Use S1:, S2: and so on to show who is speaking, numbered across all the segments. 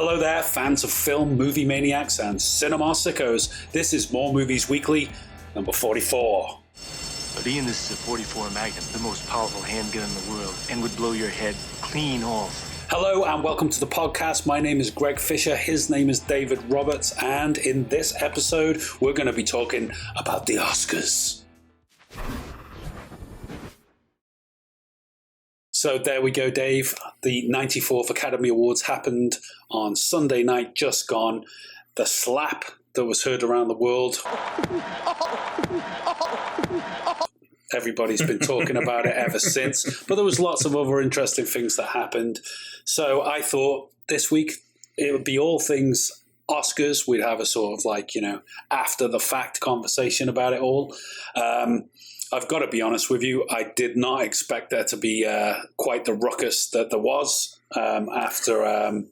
S1: Hello there, fans of film, movie maniacs, and cinema sickos. This is More Movies Weekly, number 44.
S2: But Ian, this is a 44 Magnum, the most powerful handgun in the world, and would blow your head clean off.
S1: Hello and welcome to the podcast. My name is Greg Fisher. His name is David Roberts. And in this episode, we're going to be talking about the Oscars. So there we go, Dave. The 94th Academy Awards happened on Sunday night, just gone. The slap that was heard around the world. Everybody's been talking about it ever since. But there was lots of other interesting things that happened. So I thought this week it would be all things Oscars. We'd have a sort of after the fact conversation about it all. I've got to be honest with you, I did not expect there to be quite the ruckus that there was after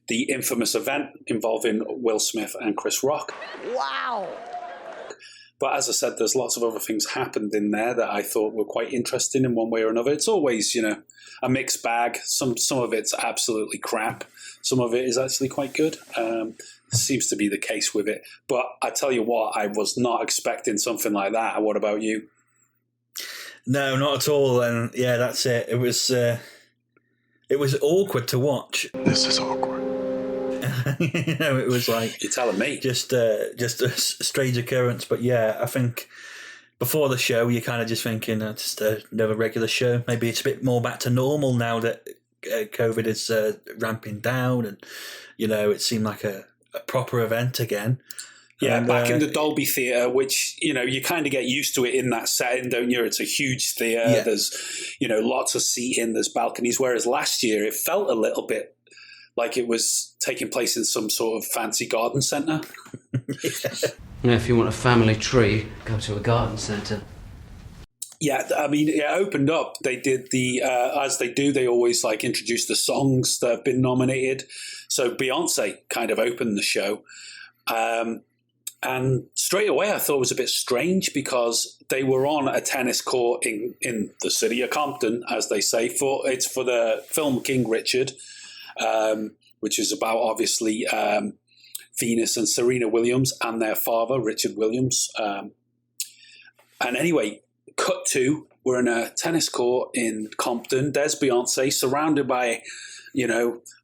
S1: the infamous event involving Will Smith and Chris Rock.
S3: Wow.
S1: But as I said, there's lots of other things happened in there that I thought were quite interesting in one way or another. It's always, a mixed bag. Some of it's absolutely crap. Some of it is actually quite good. Seems to be the case with it. But I tell you what, I was not expecting something like that. What about you?
S4: No, not at all. And yeah, that's it. It was awkward to watch.
S2: This is awkward.
S4: It was like
S1: You're telling me.
S4: just a strange occurrence. But yeah, I think before the show, you're kind of just thinking just another regular show. Maybe it's a bit more back to normal now that COVID is ramping down, and it seemed like a proper event again.
S1: Yeah,
S4: and,
S1: back in the Dolby Theatre, which, you kind of get used to it in that setting, don't you? It's a huge theatre.
S4: Yeah.
S1: There's, lots of seating, there's balconies. Whereas last year, it felt a little bit like it was taking place in some sort of fancy garden centre.
S5: Yeah, if you want a family tree, go to a garden centre.
S1: Yeah, I mean, it opened up. They did as they do, they always introduce the songs that have been nominated. So Beyonce kind of opened the show. And straight away, I thought it was a bit strange because they were on a tennis court in the city of Compton, as they say. It's for the film King Richard, which is about, obviously, Venus and Serena Williams and their father, Richard Williams. And anyway, cut to, we're in a tennis court in Compton. There's Beyonce surrounded by,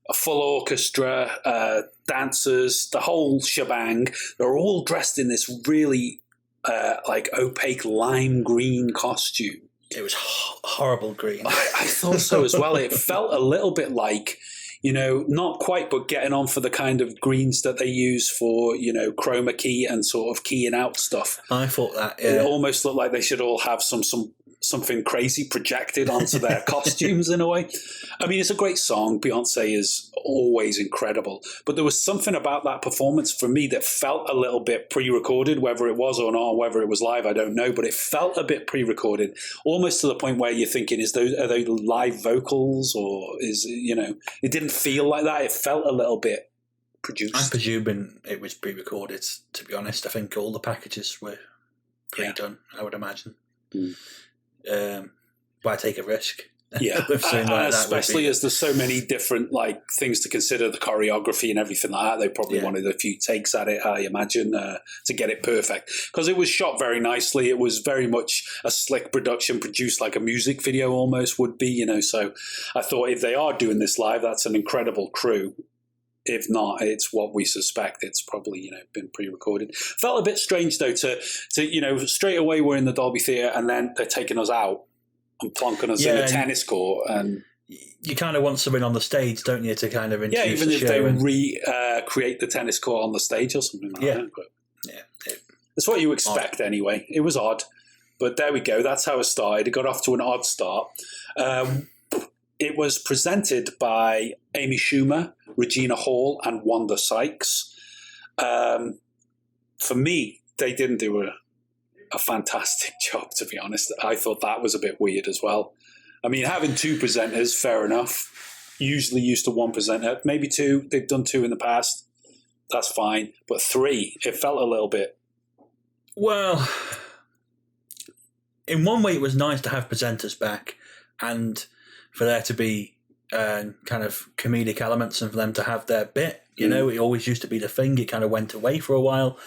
S1: a full orchestra, dancers, the whole shebang. They're all dressed in this really opaque lime green costume.
S4: It was horrible green.
S1: I thought so as well. It felt a little bit like, not quite, but getting on for the kind of greens that they use for, chroma key and sort of keying out stuff.
S4: I thought that, yeah.
S1: It almost looked like they should all have something crazy projected onto their costumes in a way. I mean, it's a great song. Beyonce is always incredible. But there was something about that performance for me that felt a little bit pre-recorded, whether it was or not, whether it was live, I don't know. But it felt a bit pre-recorded, almost to the point where you're thinking, are they live vocals or it didn't feel like that. It felt a little bit produced.
S4: I'm presuming it was pre-recorded, to be honest. I think all the packages were pre-done, I would imagine. Why take a risk?
S1: Yeah, especially as there's so many different things to consider, the choreography and everything like that. They probably wanted a few takes at it, I imagine, to get it perfect. Because it was shot very nicely. It was very much a slick production, produced like a music video almost would be, So I thought if they are doing this live, that's an incredible crew. If not, it's what we suspect. It's probably, been pre-recorded. Felt a bit strange, though, to straight away we're in the Dolby Theatre and then they're taking us out and plonking us in a tennis court. And
S4: you kind of want something on the stage, don't you, to kind of introduce
S1: even
S4: the
S1: if
S4: show
S1: they recreate the tennis court on the stage or something like that. But it's what you expect anyway. It was odd. But there we go. That's how it started. It got off to an odd start. It was presented by Amy Schumer, Regina Hall, and Wanda Sykes. For me, they didn't do a fantastic job, to be honest. I thought that was a bit weird as well. I mean, having two presenters, fair enough. Usually used to one presenter, maybe two. They've done two in the past. That's fine. But three, it felt a little bit.
S4: Well, in one way, it was nice to have presenters back and for there to be kind of comedic elements and for them to have their bit. You know, it always used to be the thing. It kind of went away for a while.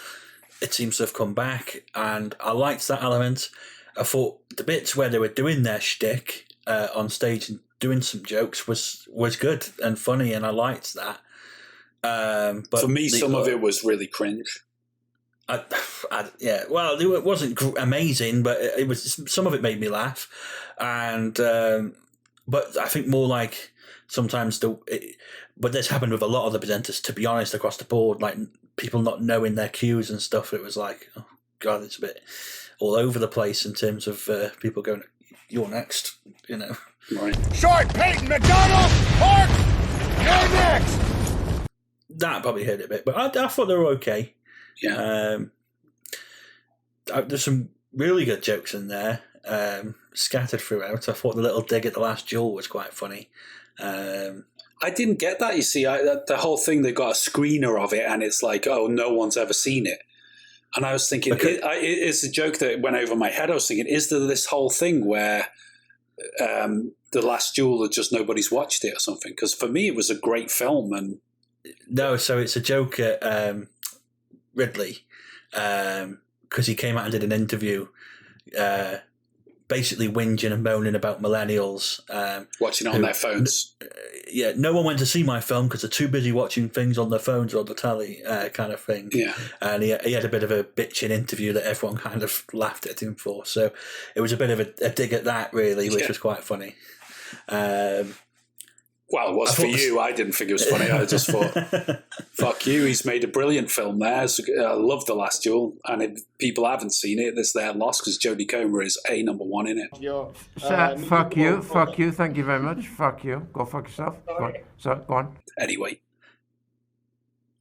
S4: It seems to have come back, and I liked that element. I thought the bits where they were doing their shtick on stage and doing some jokes was good and funny, and I liked that. But
S1: for me, some of it was really cringe.
S4: Yeah, well, it wasn't amazing, but it was. Some of it made me laugh, and but I think more like sometimes but this happened with a lot of the presenters. To be honest, across the board, like people not knowing their cues and stuff. It was like, oh god, it's a bit all over the place in terms of people going, "You're next," you know.
S1: Right.
S3: Short, Peyton, McDonald, Park, you're next.
S4: That probably hurt it a bit, but I thought they were okay.
S1: Yeah.
S4: There's some really good jokes in there, scattered throughout. I thought the little dig at the last duel was quite funny.
S1: I didn't get that, you see. The whole thing, they got a screener of it, and it's like, oh, no one's ever seen it. And I was thinking, it's a joke that went over my head. I was thinking, is there this whole thing where the last duel, just nobody's watched it or something? Because for me, it was a great film. And
S4: no, so it's a joke at Ridley, because he came out and did an interview basically whinging and moaning about millennials.
S1: Watching on their phones.
S4: Yeah, no one went to see my film because they're too busy watching things on their phones or the telly, kind of thing.
S1: Yeah.
S4: And he had a bit of a bitching interview that everyone kind of laughed at him for. So it was a bit of a dig at that, really, which was quite funny.
S1: Well, it was for you. I didn't think it was funny. I just thought, fuck you. He's made a brilliant film there. So, I love The Last Duel. And if people haven't seen it, it's their loss because Jodie Comer is number one in it.
S6: Fuck you. Fuck you. Thank you very much. Fuck you. Go fuck yourself. Go on. So, go on.
S1: Anyway.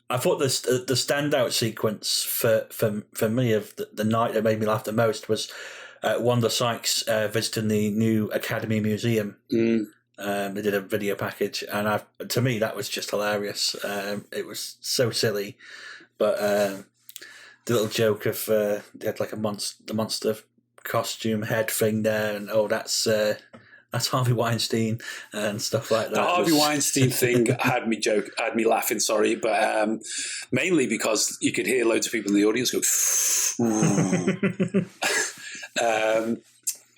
S4: I thought the standout sequence for me of the night that made me laugh the most was Wanda Sykes visiting the new Academy Museum. They did a video package, and to me that was just hilarious. It was so silly, but the little joke of they had like the monster costume head thing there, and that's Harvey Weinstein and stuff like that.
S1: The Harvey Weinstein thing had me laughing. Sorry, but mainly because you could hear loads of people in the audience go.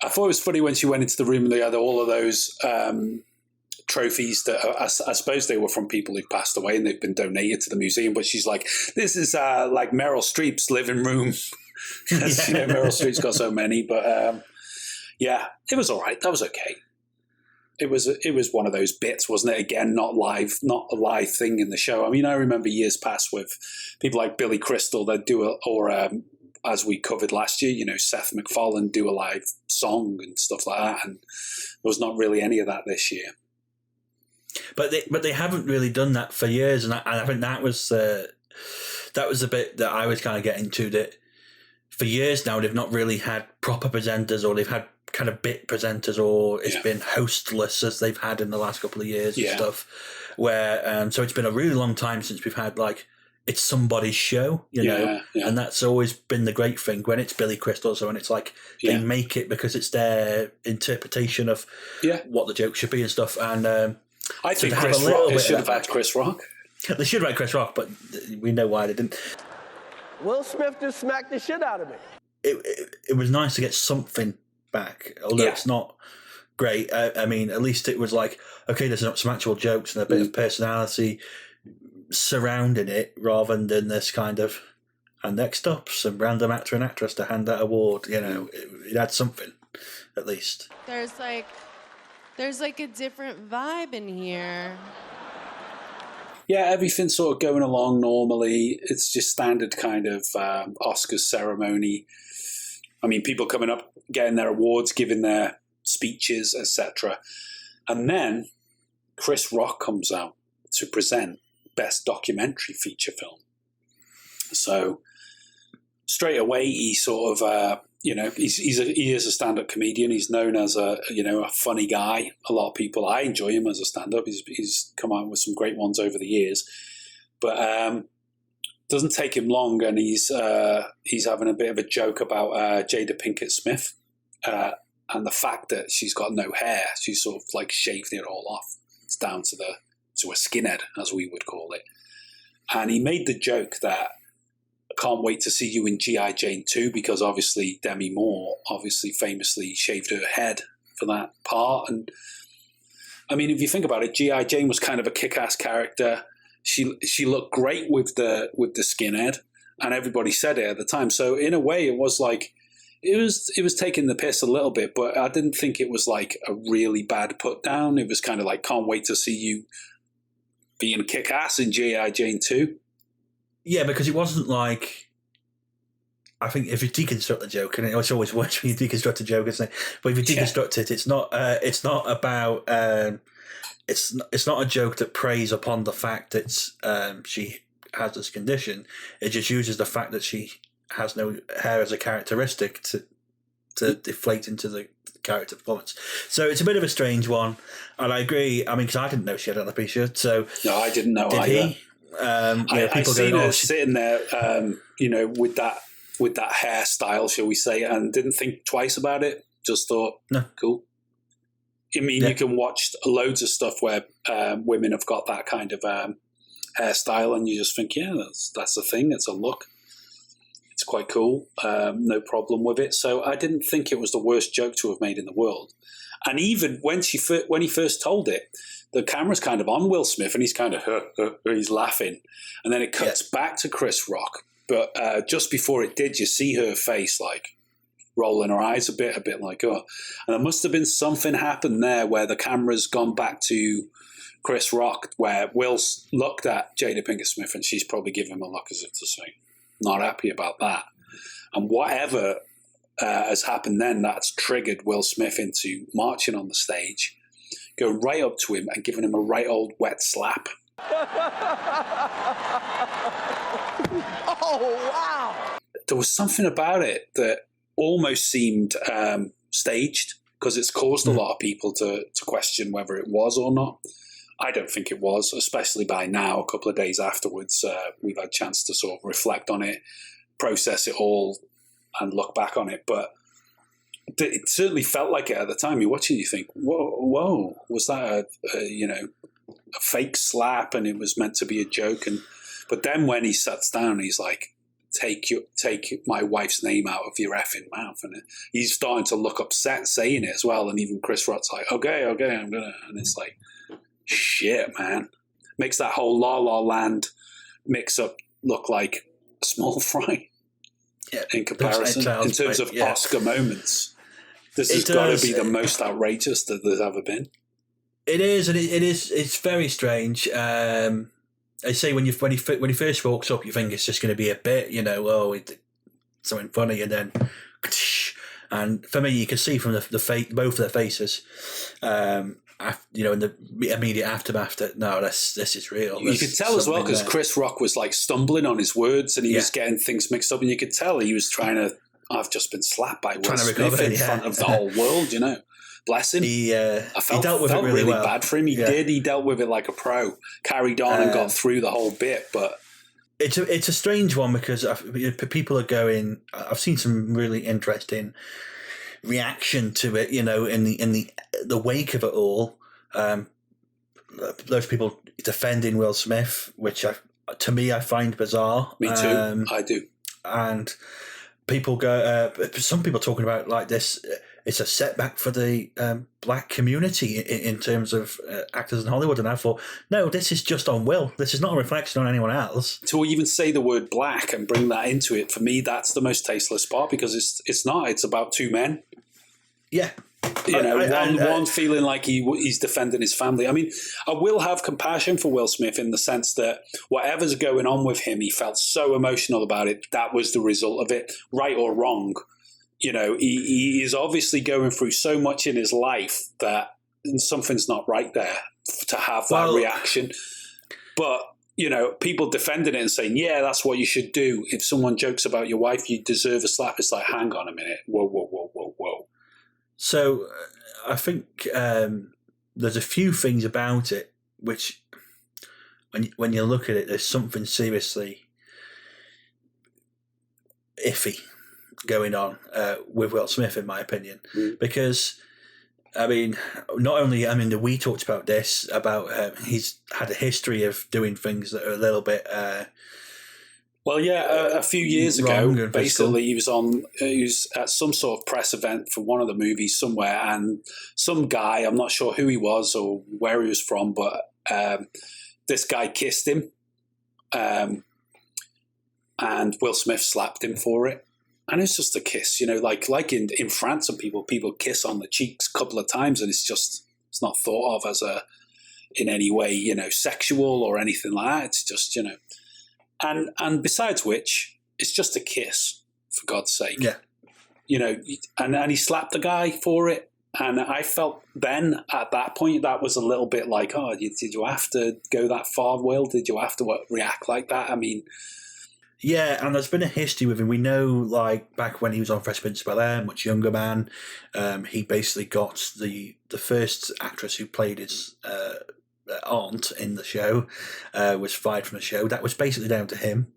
S1: I thought it was funny when she went into the room and they had all of those trophies that I suppose they were from people who've passed away and they've been donated to the museum. But she's like, this is like Meryl Streep's living room. You know, Meryl Streep's got so many. But yeah, it was all right. That was okay. It was one of those bits, wasn't it? Again, not a live thing in the show. I mean, I remember years past with people like Billy Crystal, they'd do as we covered last year, you know, Seth MacFarlane do a live song and stuff like that, and there was not really any of that this year.
S4: But they haven't really done that for years, and I think that was the bit that I was kind of getting to, that for years now they've not really had proper presenters, or they've had kind of bit presenters, or it's been hostless as they've had in the last couple of years and stuff. Where so it's been a really long time since we've had like, it's somebody's show, you know, and that's always been the great thing when it's Billy Crystal. So when it's like they make it because it's their interpretation of what the joke should be and stuff. And
S1: I think Chris Rock should have had Chris Rock.
S4: They should have had Chris Rock, but we know why they didn't.
S7: Will Smith just smacked the shit out of me.
S4: It was nice to get something back, although it's not great. I mean, at least it was like, okay, there's some actual jokes and a bit of personality surrounding it, rather than this kind of, and next up, some random actor and actress to hand that award. You know, it had something, at least.
S8: There's like a different vibe in here.
S1: Yeah, everything's sort of going along normally. It's just standard kind of Oscars ceremony. I mean, people coming up, getting their awards, giving their speeches, etc. And then Chris Rock comes out to present Best Documentary Feature Film. So straight away, he sort of, he is a stand-up comedian. He's known as a funny guy. A lot of people, I enjoy him as a stand-up. He's come out with some great ones over the years, but doesn't take him long, and he's having a bit of a joke about Jada Pinkett Smith and the fact that she's got no hair. She's sort of like shaved it all off. It's down to a skinhead, as we would call it. And he made the joke that I can't wait to see you in G.I. Jane 2, because obviously Demi Moore famously shaved her head for that part. And I mean, if you think about it, G.I. Jane was kind of a kick-ass character. She looked great with the skinhead, and everybody said it at the time. So in a way, it was like it was taking the piss a little bit, but I didn't think it was like a really bad put down. It was kind of like, can't wait to see you being kick-ass in G.I. Jane 2.
S4: Yeah, because it wasn't like, I think if you deconstruct the joke, and it's always worse when you deconstruct a joke, isn't it? But if you deconstruct it, it's not about it's not a joke that preys upon the fact that she has this condition. It just uses the fact that she has no hair as a characteristic to deflate into the character performance. So it's a bit of a strange one, and I agree. I mean, because I didn't know she had alopecia, so
S1: no, I didn't know
S4: did
S1: either.
S4: He? I
S1: seen her sitting there, with that hairstyle, shall we say, and didn't think twice about it. Just thought,
S4: no,
S1: cool. I mean, you can watch loads of stuff where women have got that kind of hairstyle, and you just think, yeah, that's a thing. It's a look. It's quite cool. No problem with it. So I didn't think it was the worst joke to have made in the world. And even when he first told it, the camera's kind of on Will Smith, and he's kind of he's laughing, and then it cuts back to Chris Rock. But just before it did, you see her face like rolling her eyes a bit like, oh. And there must have been something happened there where the camera's gone back to Chris Rock, where Will's looked at Jada Pinkett Smith, and she's probably giving him a look as if to say, not happy about that. And whatever has happened then, that's triggered Will Smith into marching on the stage, going right up to him and giving him a right old wet slap.
S7: Oh, wow.
S1: There was something about it that almost seemed staged, because it's caused a lot of people to question whether it was or not. I don't think it was, especially by now, a couple of days afterwards. We've had a chance to sort of reflect on it, process it all, and look back on it. But it certainly felt like it at the time. You're watching, you think, whoa, was that a fake slap, and it was meant to be a joke? But then when he sits down, he's like, take my wife's name out of your effing mouth. And he's starting to look upset saying it as well. And even Chris Rock's like, okay, I'm gonna. And it's like, shit, man. Makes that whole La La Land mix-up look like a small fry in comparison. In terms of Oscar moments. This has got to be the most outrageous that there's ever been.
S4: It is, and it's very strange. I say when he first walks up, you think it's just going to be a bit, something funny, and then, and for me, you can see from both of their faces, in the immediate aftermath that no, this is real.
S1: You could tell as well, because Chris Rock was like stumbling on his words, and he was getting things mixed up, and you could tell he was trying to. I've just been slapped by Will Smith in front of the whole world, Bless him.
S4: He dealt with
S1: it
S4: really well.
S1: Bad for him. He did. He dealt with it like a pro. Carried on and got through the whole bit. But
S4: it's a strange one, because people are going. I've seen some really interesting reaction to it. In the wake of it all, those people defending Will Smith, which to me I find bizarre.
S1: Me too. I do.
S4: And people go. Some people talking about like this. It's a setback for the black community in terms of actors in Hollywood. And I thought, no, this is just on Will. This is not a reflection on anyone else.
S1: To even say the word black and bring that into it, for me, that's the most tasteless part, because it's not. It's about two men.
S4: Yeah.
S1: One feeling like he's defending his family. I mean, I will have compassion for Will Smith in the sense that whatever's going on with him, he felt so emotional about it. That was the result of it, right or wrong. He is obviously going through so much in his life that something's not right there to have that reaction. But, people defending it and saying, yeah, that's what you should do. If someone jokes about your wife, you deserve a slap. It's like, hang on a minute. Whoa.
S4: So I think there's a few things about it which, when you look at it, there's something seriously iffy going on with Will Smith, in my opinion, because I mean, not only, we talked about this, about he's had a history of doing things that are a little bit...
S1: Well, yeah, a few years ago, basically, he was at some sort of press event for one of the movies somewhere, and some guy, I'm not sure who he was or where he was from, but this guy kissed him, and Will Smith slapped him for it. And it's just a kiss, like in France, and people kiss on the cheeks a couple of times, and it's not thought of as in any way, sexual or anything like that. It's just, And besides which, it's just a kiss, for God's sake.
S4: Yeah.
S1: And he slapped the guy for it. And I felt then, at that point, that was a little bit like, oh, did you have to go that far, Will? Did you have to react like that? I mean...
S4: Yeah, and there's been a history with him. We know, like, back when he was on Fresh Prince of Bel-Air, much younger man, he basically got the first actress who played his... aunt in the show was fired from the show. That was basically down to him,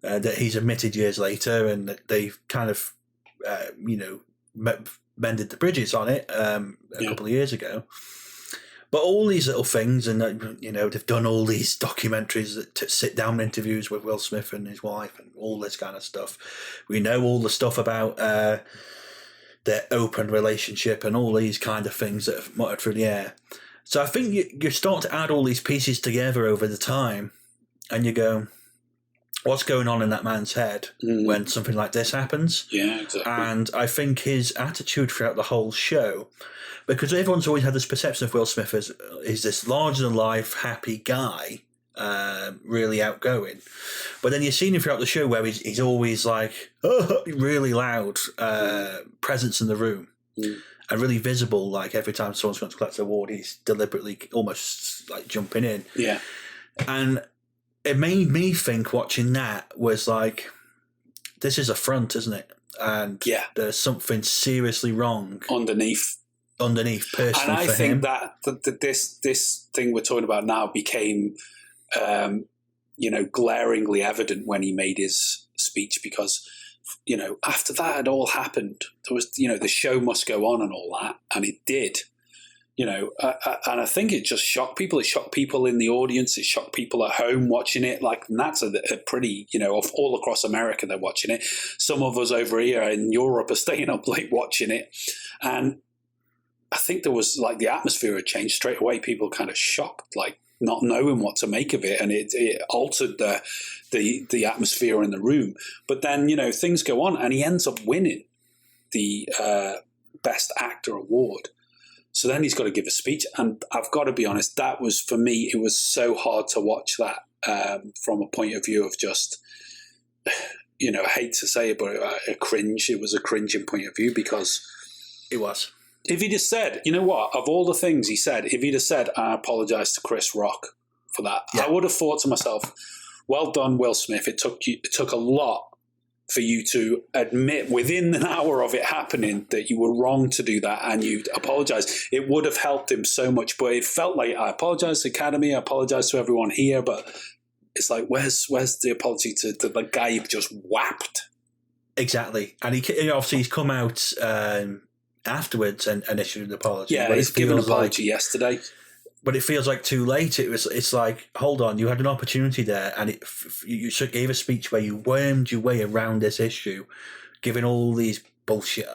S4: that he's admitted years later, and that they've kind of mended the bridges on it a couple of years ago. But all these little things, and they've done all these documentaries, sit down interviews with Will Smith and his wife and all this kind of stuff. We know all the stuff about their open relationship and all these kind of things that have muttered through the air. So I think you start to add all these pieces together over the time, and you go, what's going on in that man's head when something like this happens?
S1: Yeah, exactly.
S4: And I think his attitude throughout the whole show, because everyone's always had this perception of Will Smith as is this larger-than-life, happy guy, really outgoing. But then you've seen him throughout the show where he's always like, really loud presence in the room. And really visible, like every time someone's going to collect an award, he's deliberately almost like jumping in.
S1: Yeah.
S4: And it made me think, watching that, was like, this is a front, isn't it? And there's something seriously wrong
S1: underneath
S4: personally.
S1: And I
S4: for
S1: think
S4: him.
S1: that this thing we're talking about now became, glaringly evident when he made his speech, because after that had all happened, there was, the show must go on and all that, and it did. And I think it just shocked people. It shocked people in the audience. It shocked people at home watching it. Like, and that's a pretty, all across America, they're watching it. Some of us over here in Europe are staying up late watching it. And I think there was, like, the atmosphere had changed straight away. People kind of shocked, like, not knowing what to make of it, and it altered the atmosphere in the room. But then, things go on, and he ends up winning the Best Actor award. So then he's got to give a speech, and I've got to be honest, that was, for me, it was so hard to watch that from a point of view of just, I hate to say it, but a cringe. It was a cringing point of view, because
S4: it was.
S1: If he'd have said, you know what, of all the things he said, if he'd have said, I apologise to Chris Rock for that, I would have thought to myself, well done, Will Smith. It took a lot for you to admit within an hour of it happening that you were wrong to do that, and you apologise. It would have helped him so much, but it felt like, I apologise to the Academy, I apologise to everyone here, but it's like, where's the apology to the guy you just whapped?
S4: Exactly. And he obviously he's come out afterwards and issued an apology.
S1: Yeah, he's given an apology yesterday.
S4: But it feels like too late. It's like, hold on, you had an opportunity there, and you gave a speech where you wormed your way around this issue, giving all these bullshit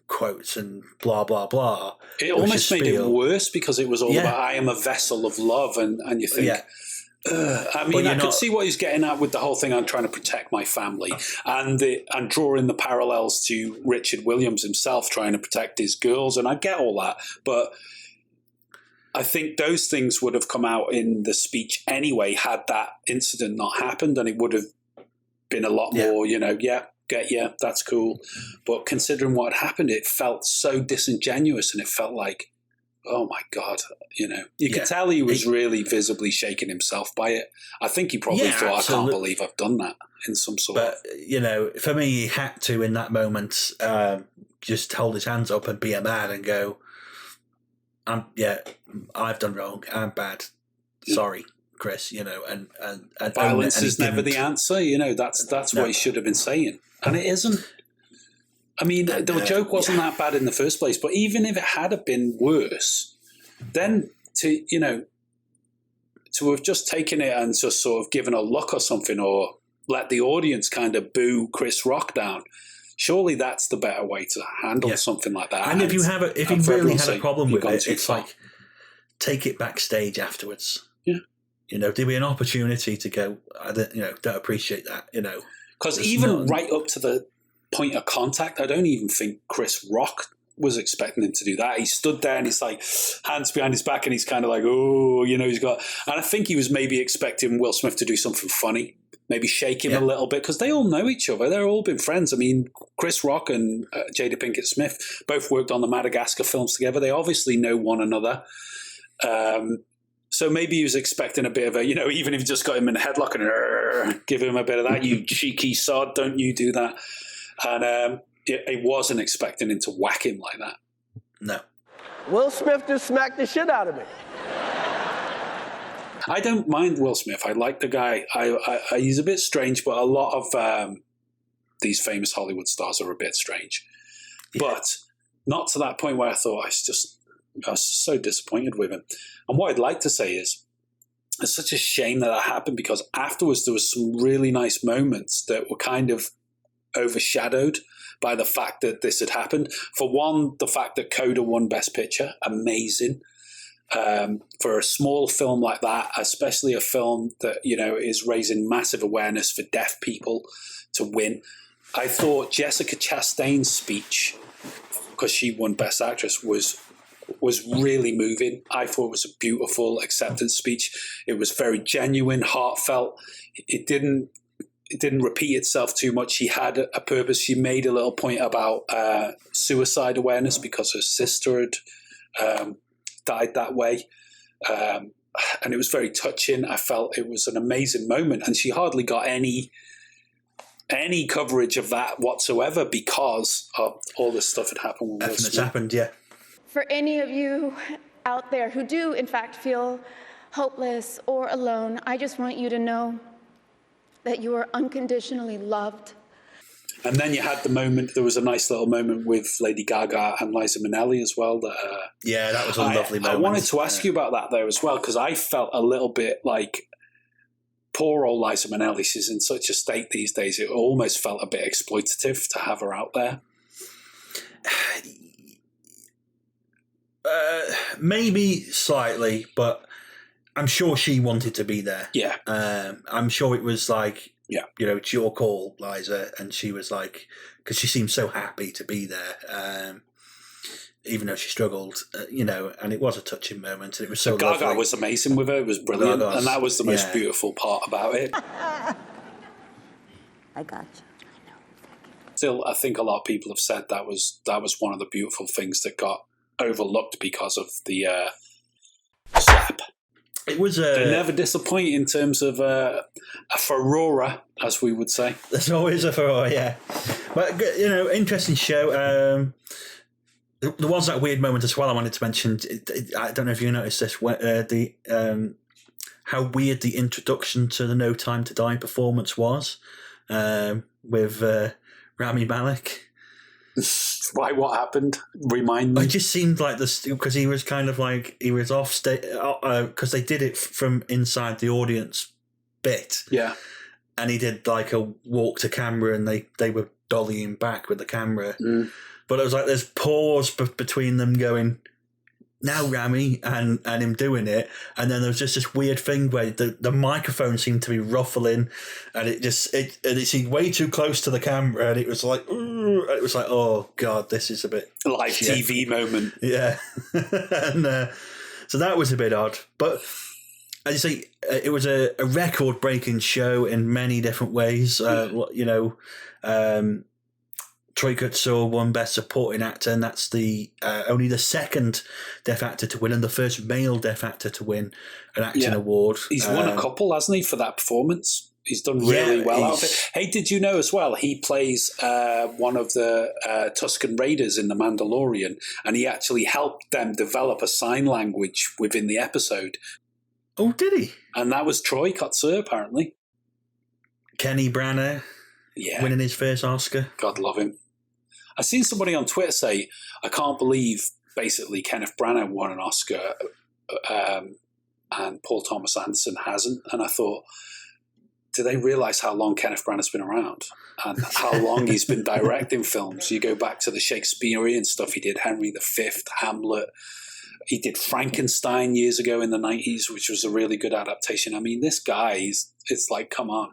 S4: quotes and blah, blah, blah.
S1: It almost made it worse, because it was all about, I am a vessel of love, and you think... Yeah. I mean, I could see what he's getting at with the whole thing. I'm trying to protect my family, and drawing the parallels to Richard Williams himself trying to protect his girls, and I get all that, but I think those things would have come out in the speech anyway had that incident not happened, and it would have been a lot more, that's cool. But considering what had happened, it felt so disingenuous, and it felt like, oh my God, you could tell he was really visibly shaking himself by it. I think he probably thought, absolutely. I can't believe I've done that in some sort of...
S4: But, for me, he had to, in that moment, just hold his hands up and be a man and go, I've done wrong. I'm bad. Sorry, Chris, and
S1: violence is never the answer. That's what he should have been saying. And it isn't. I mean, the joke wasn't that bad in the first place, but even if it had been worse, then to have just taken it and just sort of given a look or something, or let the audience kind of boo Chris Rock down, surely that's the better way to handle something like that.
S4: And if you really had a problem with it, it's like, take it backstage afterwards.
S1: Yeah.
S4: There'd be an opportunity to go, I don't appreciate that,
S1: Because even right up to the point of contact, I don't even think Chris Rock was expecting him to do that. He stood there and he's like, hands behind his back, and he's kind of like, he's got... And I think he was maybe expecting Will Smith to do something funny, maybe shake him a little bit, because they all know each other. They've all been friends. I mean, Chris Rock and Jada Pinkett Smith both worked on the Madagascar films together. They obviously know one another. So maybe he was expecting a bit of a, even if you just got him in a headlock and give him a bit of that, you cheeky sod, don't you do that. And he wasn't expecting him to whack him like that.
S4: No.
S7: Will Smith just smacked the shit out of me.
S1: I don't mind Will Smith. I like the guy. He's a bit strange, but a lot of these famous Hollywood stars are a bit strange. Yeah. But not to that point where I thought I was so disappointed with him. And what I'd like to say is, it's such a shame that happened, because afterwards there was some really nice moments that were kind of overshadowed by the fact that this had happened. For one, the fact that Coda won Best Picture, amazing. For a small film like that, especially a film that, is raising massive awareness for deaf people, to win. I thought Jessica Chastain's speech, because she won Best Actress, was really moving. I thought it was a beautiful acceptance speech. It was very genuine, heartfelt. It didn't repeat itself too much. She had a purpose. She made a little point about suicide awareness, because her sister had died that way. And it was very touching. I felt it was an amazing moment, and she hardly got any coverage of that whatsoever, because of all this stuff had happened when Will Smith.
S4: It's happened, yeah.
S9: For any of you out there who do, in fact, feel hopeless or alone, I just want you to know that you are unconditionally loved.
S1: And then you had the moment, there was a nice little moment with Lady Gaga and Liza Minnelli as well.
S4: That was a lovely moment.
S1: I wanted to ask you about that there as well, because I felt a little bit like poor old Liza Minnelli. She's in such a state these days. It almost felt a bit exploitative to have her out there.
S4: Maybe slightly, but I'm sure she wanted to be there.
S1: Yeah.
S4: I'm sure it was like, it's your call, Liza. And she was like, because she seemed so happy to be there, even though she struggled, and it was a touching moment. And it was so
S1: Gaga
S4: lovely.
S1: was amazing with her. It was brilliant. And that was the most beautiful part about it.
S10: I got you.
S1: Still, I think a lot of people have said that was one of the beautiful things that got overlooked because of the slap.
S4: It was
S1: they never disappoint in terms of a furore, as we would say.
S4: There's always a furore, yeah. But interesting show. There was that weird moment as well. I wanted to mention. I don't know if you noticed this. How weird the introduction to the No Time to Die performance was with Rami Malek.
S1: Why? What happened? Remind me.
S4: It just seemed like this, because he was kind of like, he was off stage, because they did it from inside the audience bit.
S1: Yeah.
S4: And he did like a walk to camera, and they were dollying back with the camera.
S1: Mm.
S4: But it was like there's pause between them going, now Rami, and him doing it. And then there was just this weird thing where the microphone seemed to be ruffling, and it seemed way too close to the camera, and it was like, oh God, this is a bit
S1: live TV moment.
S4: Yeah. And so that was a bit odd. But as you say, it was a record-breaking show in many different ways. Troy Kotsur won Best Supporting Actor, and that's only the second deaf actor to win, and the first male deaf actor to win an acting award.
S1: He's won a couple, hasn't he, for that performance? He's done really well out of it. Hey, did you know as well, he plays one of the Tusken Raiders in The Mandalorian, and he actually helped them develop a sign language within the episode.
S4: Oh, did he?
S1: And that was Troy Kotsur, apparently.
S4: Kenny Branagh winning his first Oscar.
S1: God love him. I seen somebody on Twitter say, I can't believe basically Kenneth Branagh won an Oscar and Paul Thomas Anderson hasn't. And I thought, do they realise how long Kenneth Branagh's been around and how long he's been directing films? You go back to the Shakespearean stuff he did, Henry V, Hamlet. He did Frankenstein years ago in the 90s, which was a really good adaptation. I mean, this guy, it's like, come on.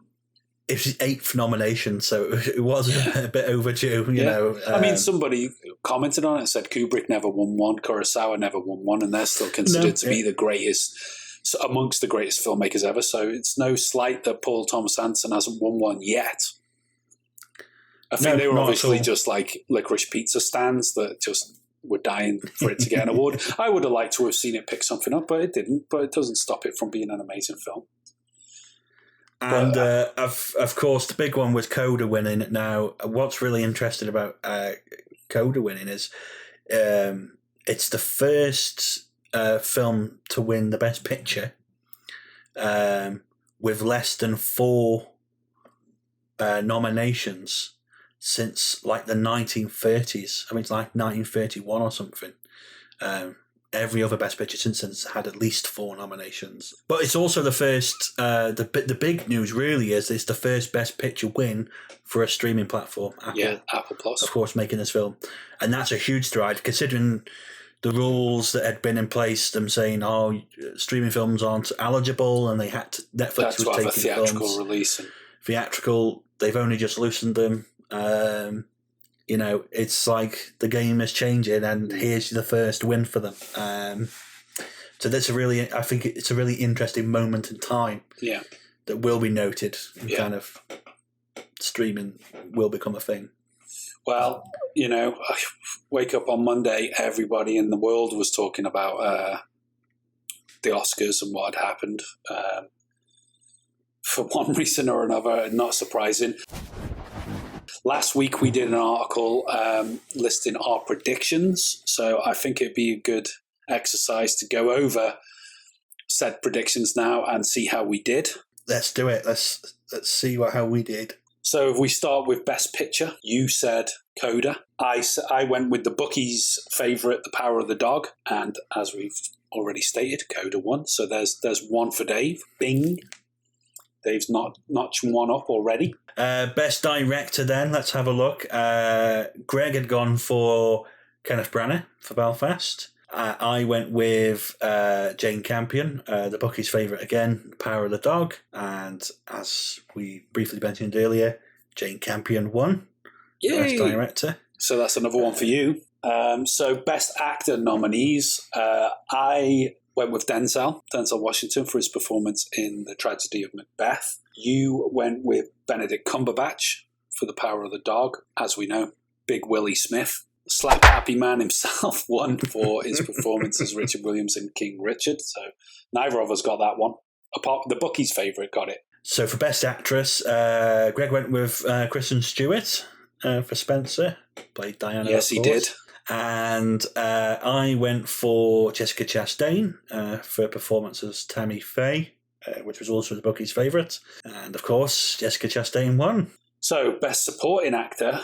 S4: It was his 8th nomination, so it was a bit overdue, you know.
S1: I mean, somebody commented on it and said Kubrick never won one, Kurosawa never won one, and they're still considered to be the greatest, amongst the greatest filmmakers ever. So it's no slight that Paul Thomas Anderson hasn't won one yet. I think they were obviously just like licorice pizza stands that just were dying for it to get an award. I would have liked to have seen it pick something up, but it didn't. But it doesn't stop it from being an amazing film.
S4: And of course, the big one was Coda winning. Now, what's really interesting about Coda winning is it's the first film to win the Best Picture with less than 4 nominations since like the 1930s. I mean, it's like 1931 or something. Every other Best Picture since then has had at least 4 nominations. But it's also the first, the big news really is it's the first Best Picture win for a streaming platform.
S1: Apple Plus.
S4: Of course, making this film. And that's a huge stride, considering the rules that had been in place, them saying, streaming films aren't eligible, and they had to, Netflix was taking
S1: a theatrical
S4: films.
S1: release.
S4: Theatrical, they've only just loosened them. You know, it's like the game is changing, and here's the first win for them. So that's I think it's a really interesting moment in time.
S1: Yeah,
S4: that will be noted. Kind of streaming will become a thing.
S1: Well, you know, I wake up on Monday, everybody in the world was talking about the Oscars and what had happened. For one reason or another, not surprising. Last week we did an article listing our predictions, so I think it'd be a good exercise to go over said predictions now and see how we did.
S4: Let's do it. Let's see how we did.
S1: So if we start with Best Picture, you said Coda. I went with the bookies' favourite, The Power of the Dog, and as we've already stated, Coda won. So there's one for Dave. Bing. Dave's notched one up already.
S4: Best Director then, let's have a look. Greg had gone for Kenneth Branagh for Belfast. I went with Jane Campion, the bookie's favourite again, Power of the Dog. And as we briefly mentioned earlier, Jane Campion won. Yay! Best Director.
S1: So that's another one for you. So Best Actor nominees, I went with Denzel Washington for his performance in The Tragedy of Macbeth. You went with Benedict Cumberbatch for The Power of the Dog. As we know, Big Willie Smith. Slap Happy Man himself won for his performance as Richard Williams in King Richard. So neither of us got that one. Apart the bookie's favourite got it.
S4: So for Best Actress, Greg went with Kristen Stewart for Spencer. Played Diana.
S1: Yes, he did.
S4: And I went for Jessica Chastain for performance as Tammy Faye, which was also the bookie's favourite. And of course, Jessica Chastain won. So,
S1: Best Supporting Actor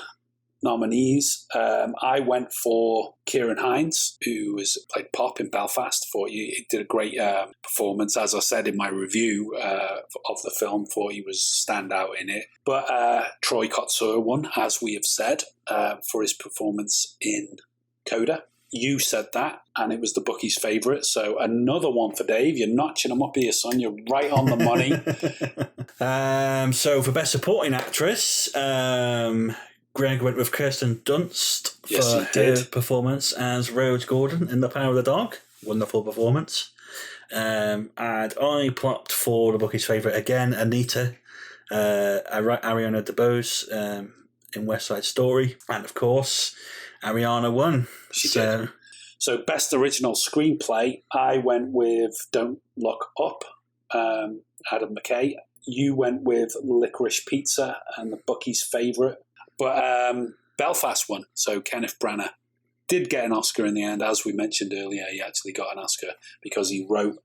S1: nominees, I went for Kieran Hines, who played Pop in Belfast. Thought he did a great performance, as I said in my review of the film. Thought he was standout in it. But Troy Kotsur won, as we have said, for his performance in Coda. You said that, and it was the bookie's favourite. So another one for Dave. You're notching them up here, son. You're right on the money.
S4: So for Best Supporting Actress, Greg went with Kirsten Dunst for her performance as Rose Gordon in The Power of the Dog. Wonderful performance. And I plopped for the bookie's favourite again, Anita, Ariana DeBose in West Side Story. And of course, Ariana won.
S1: She did. So Best Original Screenplay, I went with Don't Look Up, Adam McKay. You went with Licorice Pizza and the bookie's favourite. But Belfast won, so Kenneth Branagh did get an Oscar in the end. As we mentioned earlier, he actually got an Oscar because he wrote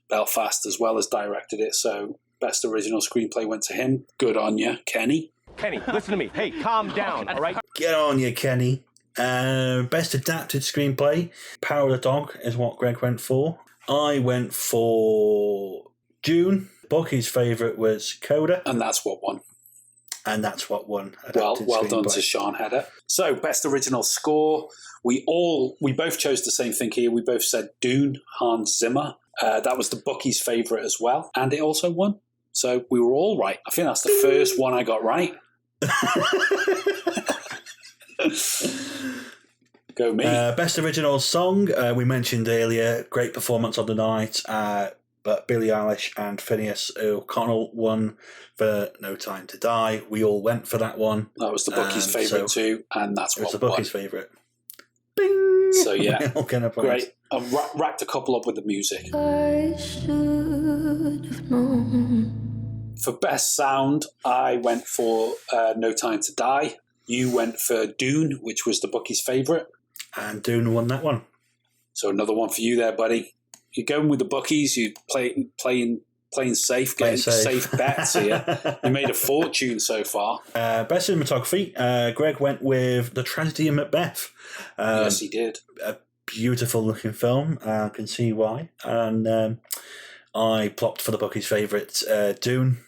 S1: Belfast as well as directed it. So Best Original Screenplay went to him. Good on you, Kenny.
S3: Kenny, listen to me. Hey, calm down, all right?
S4: Get on you, Kenny. Best adapted screenplay, Power of the Dog is what Greg went for. I went for Dune. Bucky's favourite was Coda.
S1: And that's what won.
S4: And that's what won.
S1: Well done to Sean Hedder. So, best original score. We both chose the same thing here. We both said Dune, Hans Zimmer. That was the Bucky's favourite as well. And it also won. So we were all right. I think that's the first one I got right. Go me.
S4: Best original song, we mentioned earlier, great performance of the night, but Billie Eilish and Phineas O'Connell won for No Time to Die. We all went for that one.
S1: That was the Bucky's favourite too, and that's what
S4: it was the Bucky's favourite. Bing!
S1: So yeah, great. I've racked a couple up with the music.
S9: I should have known.
S1: For best sound, I went for No Time to Die. You went for Dune, which was the Bucky's favourite.
S4: And Dune won that one.
S1: So another one for you there, buddy. You're going with the Buckies. You're playing safe, getting safe bets here. You made a fortune so far.
S4: Best cinematography, Greg went with The Tragedy of Macbeth.
S1: Yes, he did.
S4: A beautiful looking film. I can see why. And I plopped for the Bucky's favourite, Dune,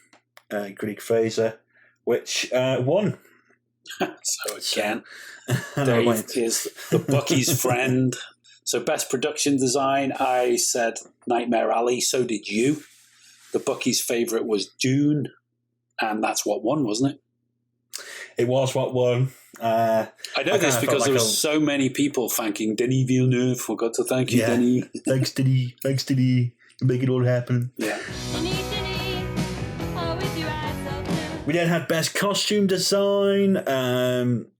S4: Greig Fraser, which won.
S1: So again, Dave is the Bucky's friend. So best production design, I said Nightmare Alley. So did you. The Bucky's favourite was Dune, and that's what won, wasn't it?
S4: It was what won.
S1: I know this because there were so many people thanking Denis Villeneuve. Forgot to thank you, Denis.
S4: Thanks, Denis. Thanks, Denis. You make it all happen.
S1: Yeah.
S4: We then had best costume design.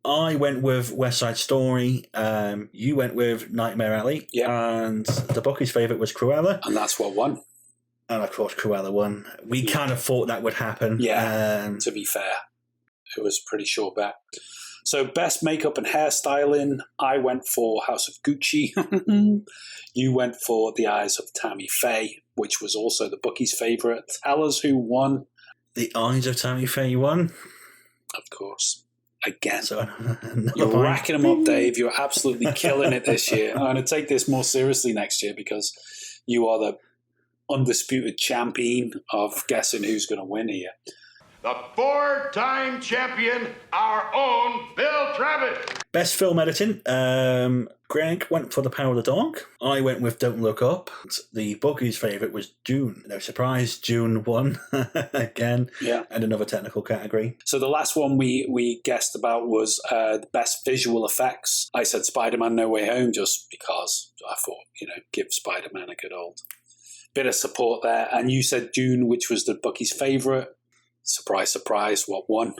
S4: I went with West Side Story. You went with Nightmare Alley.
S1: Yeah.
S4: And the Bucky's favourite was Cruella.
S1: And that's what won.
S4: And of course, Cruella won. We kind of thought that would happen.
S1: Yeah, to be fair. It was a pretty sure bet. So best makeup and hairstyling, I went for House of Gucci. You went for The Eyes of Tammy Faye, which was also the Bucky's favourite. Tell us who won.
S4: The Eyes of Tammy Faye won.
S1: Of course. Again.
S4: So,
S1: you're racking them up, Dave. You're absolutely killing it this year. I'm going to take this more seriously next year because you are the undisputed champion of guessing who's going to win here.
S3: The 4-time champion, our own Bill Travis.
S4: Best film editing. Greg went for The Power of the Dog. I went with Don't Look Up. The Bucky's favourite was Dune. No surprise, Dune won again.
S1: Yeah.
S4: And another technical category.
S1: So the last one we guessed about was the best visual effects. I said Spider-Man No Way Home just because I thought, give Spider-Man a good old bit of support there. And you said Dune, which was the Bucky's favourite. Surprise, surprise, what won?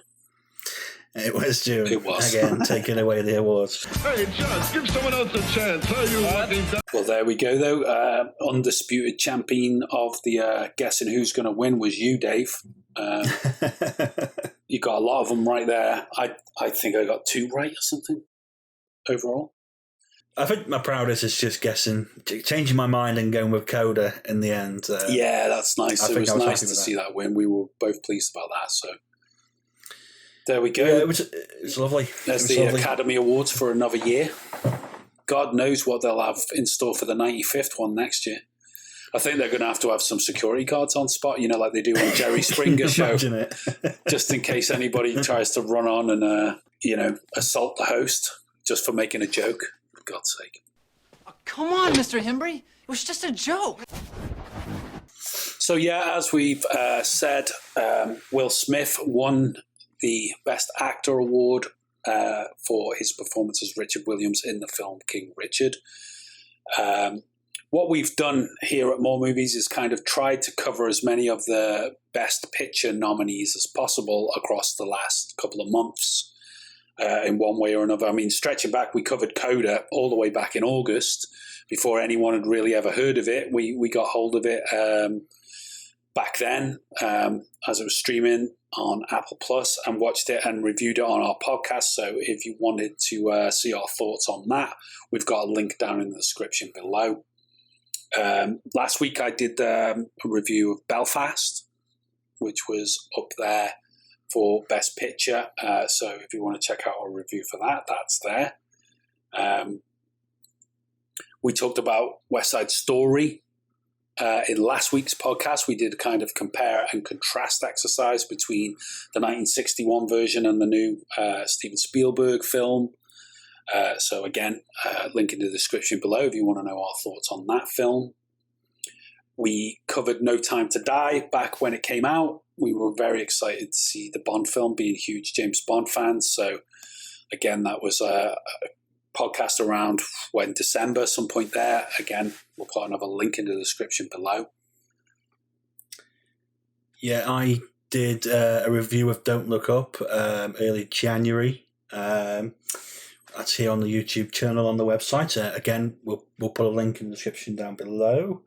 S4: It was Dune.
S1: It was.
S4: Again, taking away the awards.
S3: Hey, Judge, give someone else a chance. How you walking down?
S1: Well, there we go, though. Undisputed champion of the guessing who's going to win was you, Dave. You got a lot of them right there. I think I got 2 right or something overall.
S4: I think my proudest is just guessing, changing my mind and going with Coda in the end.
S1: Yeah, that's nice. It was nice to see that win. We were both pleased about that. So there we go.
S4: Yeah, it was lovely.
S1: There's the Academy Awards for another year. God knows what they'll have in store for the 95th one next year. I think they're going to have some security guards on spot, like they do on Jerry Springer show.
S4: It.
S1: Just in case anybody tries to run on and, assault the host just for making a joke. For God's sake.
S5: Oh, come on, Mr. Hembry. It was just a joke.
S1: So, yeah, as we've said, Will Smith won the Best Actor Award for his performance as Richard Williams in the film King Richard. What we've done here at More Movies is kind of tried to cover as many of the Best Picture nominees as possible across the last couple of months. In one way or another. I mean, stretching back, we covered Coda all the way back in August before anyone had really ever heard of it. We got hold of it back then as it was streaming on Apple Plus and watched it and reviewed it on our podcast. So if you wanted to see our thoughts on that, we've got a link down in the description below. Last week I did a review of Belfast, which was up there for Best Picture. So if you want to check out our review for that, that's there. We talked about West Side Story. In last week's podcast, we did a kind of compare and contrast exercise between the 1961 version and the new Steven Spielberg film. So again, link in the description below if you want to know our thoughts on that film. We covered No Time to Die back when it came out. We were very excited to see the Bond film, being huge James Bond fans. So again, that was a podcast around when December, some point there. Again, we'll put another link in the description below.
S4: Yeah, I did a review of Don't Look Up early January. That's here on the YouTube channel on the website. Again, we'll put a link in the description down below.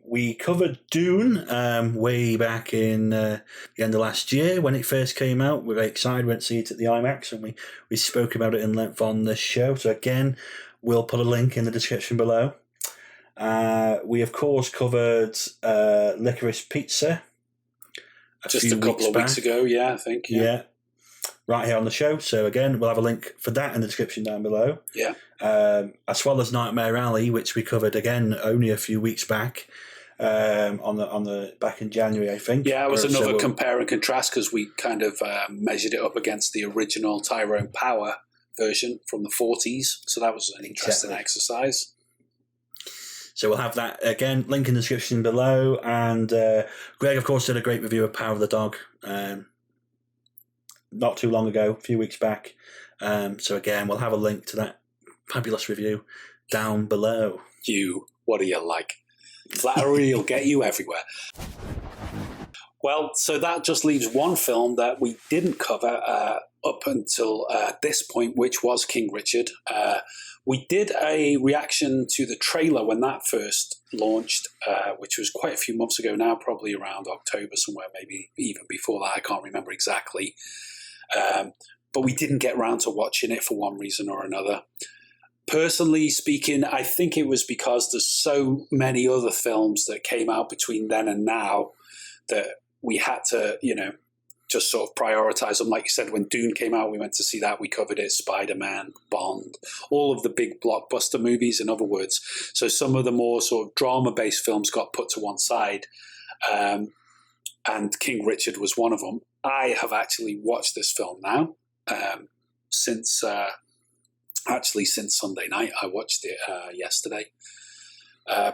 S4: We covered Dune way back in the end of last year when it first came out. We were very excited, went to see it at the IMAX, and we spoke about it in length on this show. So again, we'll put a link in the description below. We, of course, covered Licorice Pizza
S1: just a couple of weeks ago, I think.
S4: Yeah. Right here on the show. So again, we'll have a link for that in the description down below.
S1: Yeah.
S4: As well as Nightmare Alley, which we covered again only a few weeks back, on the back in January, I think.
S1: Yeah, it was another compare and contrast because we kind of measured it up against the original Tyrone Power version from the 40s. So that was an interesting exercise.
S4: So we'll have that again, link in the description below. And Greg, of course, did a great review of Power of the Dog. Not too long ago, a few weeks back. So again, we'll have a link to that fabulous review down below.
S1: What are you like? Flattery will get you everywhere. Well, so that just leaves one film that we didn't cover up until this point, which was King Richard. We did a reaction to the trailer when that first launched, which was quite a few months ago now, probably around October somewhere, maybe even before that. I can't remember exactly. But we didn't get around to watching it for one reason or another. Personally speaking, I think it was because there's so many other films that came out between then and now that we had to, just sort of prioritize them. Like you said, when Dune came out, we went to see that. We covered it, Spider-Man, Bond, all of the big blockbuster movies, in other words. So some of the more sort of drama-based films got put to one side. And King Richard was one of them. I have actually watched this film now since Sunday night. I watched it yesterday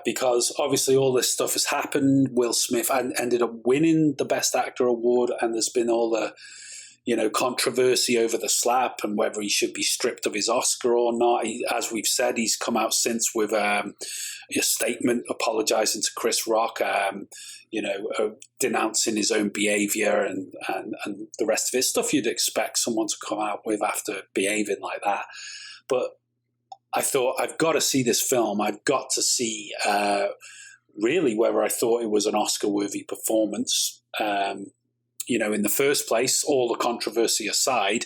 S1: because obviously all this stuff has happened. Will Smith ended up winning the Best Actor award, and there's been all the controversy over the slap and whether he should be stripped of his Oscar or not. As we've said, he's come out since with a statement apologizing to Chris Rock, denouncing his own behavior and the rest of it. Stuff you'd expect someone to come out with after behaving like that. But I thought, I've got to see this film. I've got to see really whether I thought it was an Oscar-worthy performance. In the first place, all the controversy aside,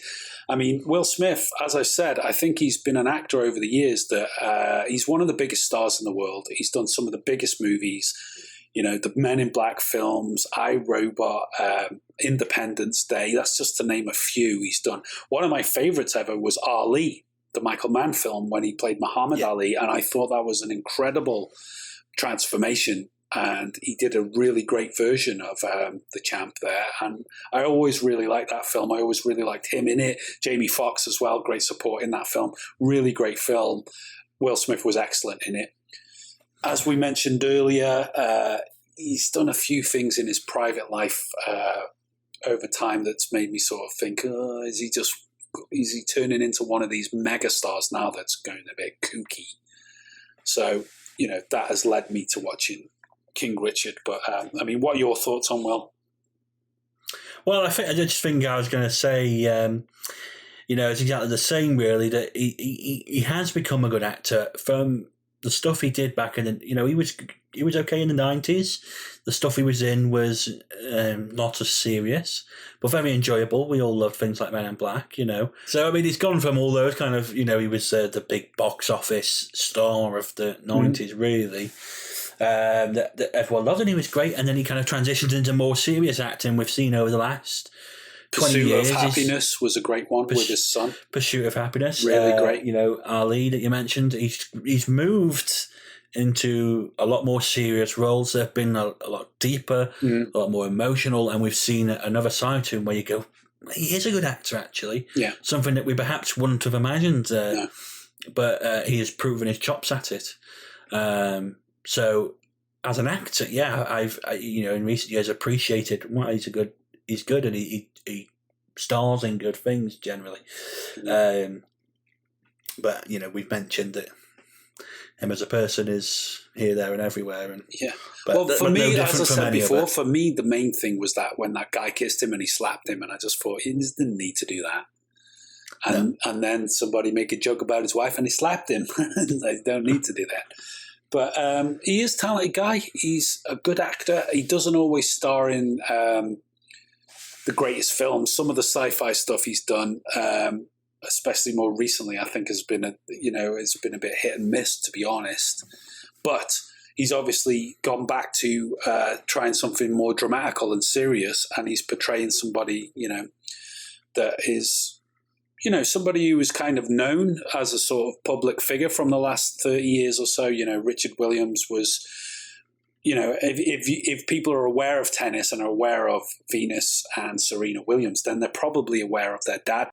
S1: I mean, Will Smith, as I said, I think he's been an actor over the years that he's one of the biggest stars in the world. He's done some of the biggest movies, the Men in Black films, I, Robot, Independence Day. That's just to name a few he's done. One of my favorites ever was Ali, the Michael Mann film, when he played Muhammad Ali. And I thought that was an incredible transformation. And he did a really great version of the champ there. And I always really liked that film. I always really liked him in it. Jamie Foxx as well, great support in that film. Really great film. Will Smith was excellent in it. As we mentioned earlier, he's done a few things in his private life over time that's made me sort of think, is he turning into one of these megastars now that's going a bit kooky? So, that has led me to watching King Richard. But what are your thoughts on Will?
S4: Well, I just think I was going to say, it's exactly the same, really. That he has become a good actor from the stuff he did back in the, he was okay in the 90s. The stuff he was in was not as serious, but very enjoyable. We all loved things like Men in Black, So, he's gone from all those kind of, he was the big box office star of the 90s, really. That everyone loved, and he was great. And then he kind of transitioned into more serious acting we've seen over the last 20
S1: Pursuit
S4: years.
S1: of Happiness was a great one with his son.
S4: Pursuit of Happiness.
S1: Really great.
S4: You know, Ali that you mentioned, he's moved into a lot more serious roles. They've been a lot deeper, a lot more emotional, and we've seen another side to him where you go, he is a good actor, actually.
S1: Yeah.
S4: Something that we perhaps wouldn't have imagined.
S1: No.
S4: But he has proven his chops at it. So as an actor, I've in recent years appreciated why he's good, and he stars in good things generally. But we've mentioned that him as a person is here, there, and everywhere. And
S1: But for me, as I said before, for me the main thing was that when that guy kissed him and he slapped him, and I just thought he didn't need to do that. And then somebody make a joke about his wife and he slapped him. They don't need to do that. But he is a talented guy. He's a good actor. He doesn't always star in the greatest films. Some of the sci-fi stuff he's done, especially more recently, I think has been it's been a bit hit and miss, to be honest. But he's obviously gone back to trying something more dramatical and serious, and he's portraying somebody, that is, somebody who is kind of known as a sort of public figure from the last 30 years or so. Richard Williams was, if people are aware of tennis and are aware of Venus and Serena Williams, then they're probably aware of their dad.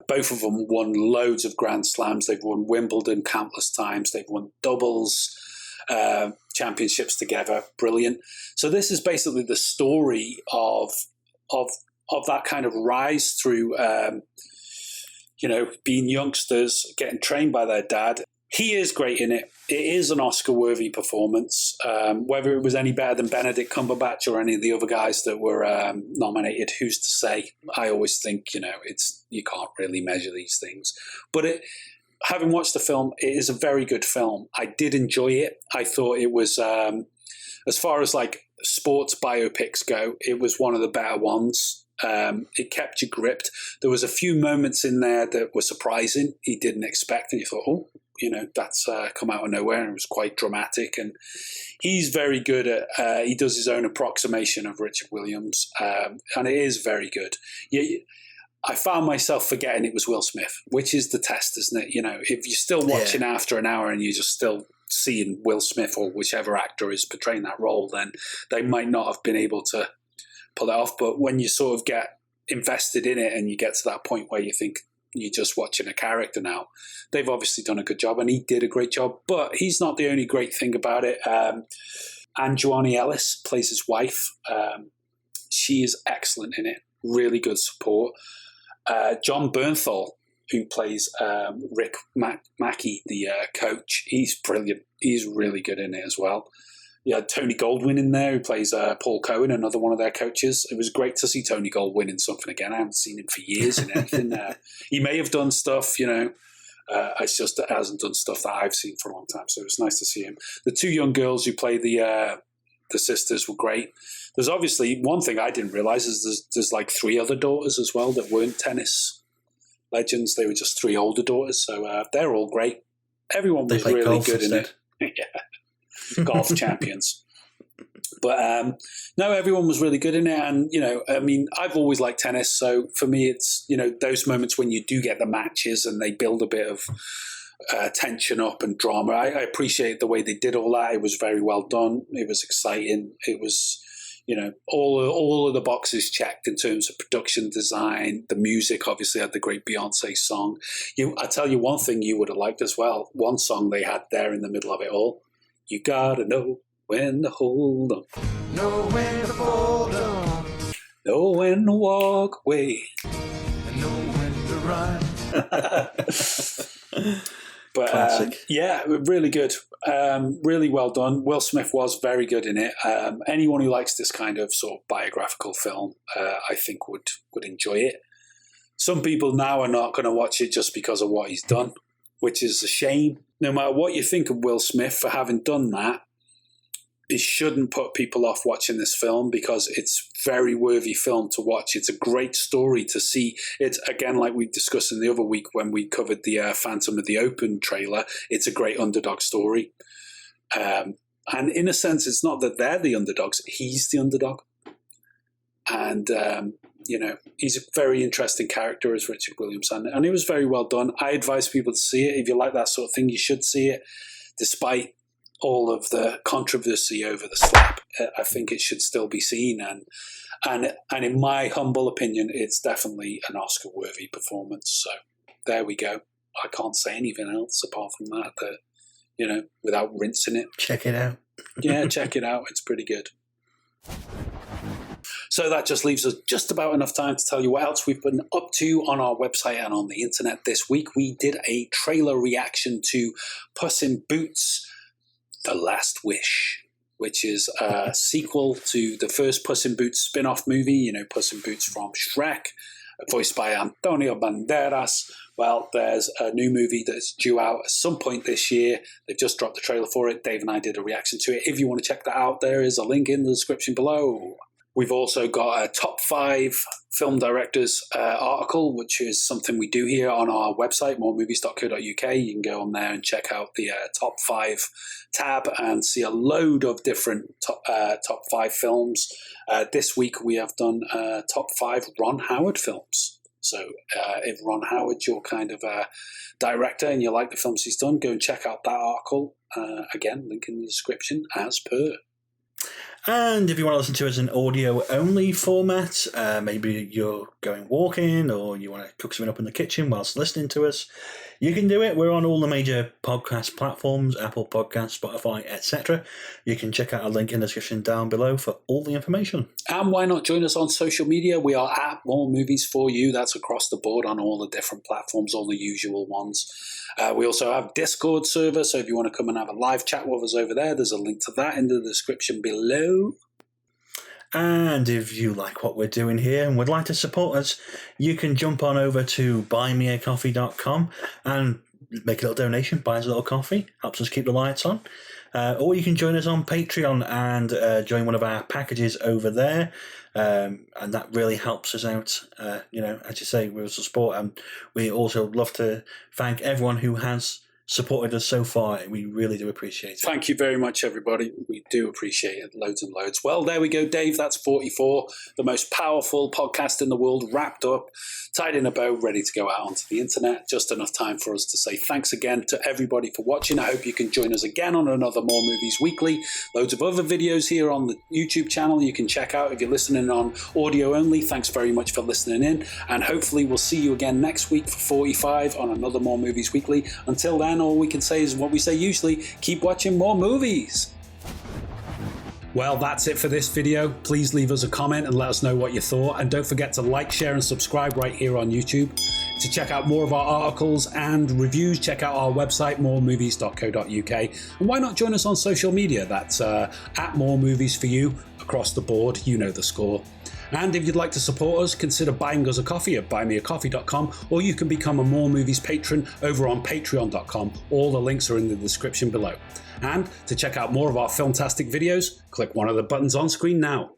S1: Both of them won loads of Grand Slams. They've won Wimbledon countless times. They've won doubles championships together. Brilliant. So this is basically the story of that kind of rise through, being youngsters, getting trained by their dad. He is great in it. It is an Oscar-worthy performance. Whether it was any better than Benedict Cumberbatch or any of the other guys that were nominated, who's to say? I always think, you can't really measure these things. But having watched the film, it is a very good film. I did enjoy it. I thought it was, as far as like sports biopics go, it was one of the better ones. It kept you gripped. There was a few moments in there that were surprising. You didn't expect, and you thought, that's come out of nowhere, and it was quite dramatic. And he's very good at, he does his own approximation of Richard Williams, and it is very good. I found myself forgetting it was Will Smith, which is the test, isn't it? If you're still watching after an hour and you're just still seeing Will Smith or whichever actor is portraying that role, then they might not have been able to pull it off. But when you sort of get invested in it and you get to that point where you think you're just watching a character now, they've obviously done a good job, and he did a great job. But he's not the only great thing about it. Anjani Ellis plays his wife. She is excellent in it. Really good support. John Bernthal, who plays Rick Mackey, the coach, he's brilliant. He's really good in it as well. You had Tony Goldwyn in there, who plays Paul Cohen, another one of their coaches. It was great to see Tony Goldwyn in something again. I haven't seen him for years in anything. He may have done stuff, it's just that hasn't done stuff that I've seen for a long time. So it was nice to see him. The two young girls who play the sisters were great. There's obviously one thing I didn't realize is there's like three other daughters as well that weren't tennis legends. They were just three older daughters. So they're all great. Everyone was really good in it. Yeah. Golf champions. But no, everyone was really good in it. And, I've always liked tennis. So for me, it's, those moments when you do get the matches and they build a bit of tension up and drama. I appreciate the way they did all that. It was very well done. It was exciting. It was, all of the boxes checked in terms of production design. The music obviously had the great Beyonce song. I tell you one thing you would have liked as well. One song they had there in the middle of it all. You gotta know when to hold on.
S3: Know when to fold on.
S1: Know when to walk away.
S3: And know when to run.
S1: But
S4: classic.
S1: Really good. Really well done. Will Smith was very good in it. Anyone who likes this kind of sort of biographical film, I think would enjoy it. Some people now are not going to watch it just because of what he's done, which is a shame. No matter what you think of Will Smith for having done that, it shouldn't put people off watching this film, because it's a very worthy film to watch. It's a great story to see. It's, again, like we discussed in the other week when we covered the Phantom of the Open trailer, it's a great underdog story. And in a sense, it's not that they're the underdogs, he's the underdog. And he's a very interesting character as Richard Williams, and it was very well done. I advise people to see it. If you like that sort of thing, you should see it, despite all of the controversy over the slap. I think it should still be seen, and in my humble opinion, it's definitely an Oscar-worthy performance. So there we go. I can't say anything else apart from that, without rinsing it.
S4: Check it out.
S1: Yeah, check it out. It's pretty good. So that just leaves us just about enough time to tell you what else we've been up to on our website and on the internet this week. We did a trailer reaction to Puss in Boots: The Last Wish, which is a sequel to the first Puss in Boots spin-off movie, Puss in Boots from Shrek, voiced by Antonio Banderas. Well, there's a new movie that's due out at some point this year. They've just dropped the trailer for it. Dave and I did a reaction to it. If you want to check that out, there is a link in the description below. We've also got a top 5 film directors article, which is something we do here on our website, moremovies.co.uk. You can go on there and check out the top 5 tab and see a load of different top 5 films. This week we have done top 5 Ron Howard films. So if Ron Howard's your kind of director and you like the films he's done, go and check out that article. Again, link in the description as per.
S4: And if you want to listen to us in audio-only format, maybe you're going walking or you want to cook something up in the kitchen whilst listening to us, you can do it. We're on all the major podcast platforms, Apple Podcasts, Spotify, etc. You can check out our link in the description down below for all the information.
S1: And why not join us on social media? We are at More Movies For You. That's across the board on all the different platforms, all the usual ones. We also have Discord server, so if you want to come and have a live chat with us over there, there's a link to that in the description below.
S4: And if you like what we're doing here and would like to support us, you can jump on over to buymeacoffee.com and make a little donation, buy us a little coffee, helps us keep the lights on. Or you can join us on Patreon and join one of our packages over there. And that really helps us out, as you say, with support. And we also love to thank everyone who has supported us so far. We really do appreciate it.
S1: Thank you very much, everybody. We do appreciate it loads and loads. Well, there we go, Dave. That's 44, the most powerful podcast in the world, wrapped up, tied in a bow, ready to go out onto the internet. Just enough time for us to say thanks again to everybody for watching. I hope you can join us again on another More Movies Weekly. Loads of other videos here on the YouTube channel you can check out if you're listening on audio only. Thanks very much for listening in, and hopefully we'll see you again next week for 45 on another More Movies Weekly. Until then, all we can say is what we say usually: keep watching more movies. Well, that's it for this video. Please leave us a comment and let us know what you thought, and don't forget to like, share and subscribe right here on YouTube. To check out more of our articles and reviews, check out our website, moremovies.co.uk, and why not join us on social media? That's at More Movies For You across the board. You know the score. And if you'd like to support us, consider buying us a coffee at buymeacoffee.com, or you can become a More Movies patron over on patreon.com. All the links are in the description below. And to check out more of our filmtastic videos, click one of the buttons on screen now.